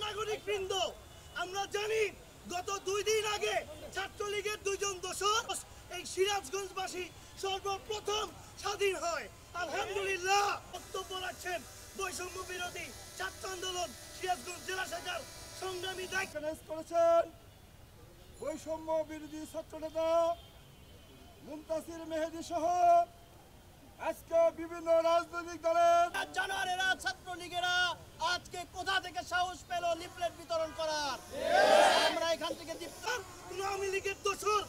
নাগরিকবৃন্দ, আমরা জানি গত 2 দিন আগে ছাত্রলীগের 2 জন দোষর এই সিরাজগঞ্জবাসী সর্বপ্রথম স্বাধীন হয়। আলহামদুলিল্লাহ। বক্তব্য রাখছেন বৈষম্য বিরোধী ছাত্র আন্দোলন সিরাজগঞ্জ জেলা শাখার সংগ্রামী দায়িত্ব করেছেন বৈষম্য বিরোধী ছাত্র নেতা মুনতাসির মেহেদী সহ আজকে বিভিন্ন রাজনৈতিক দলের জানোয়ারেরা ছাত্রলীগেরা আজকে কোথা থেকে সাহস পেল লিফলেট বিতরণ করার? আমরা এখান থেকে আওয়ামী লীগের দোষর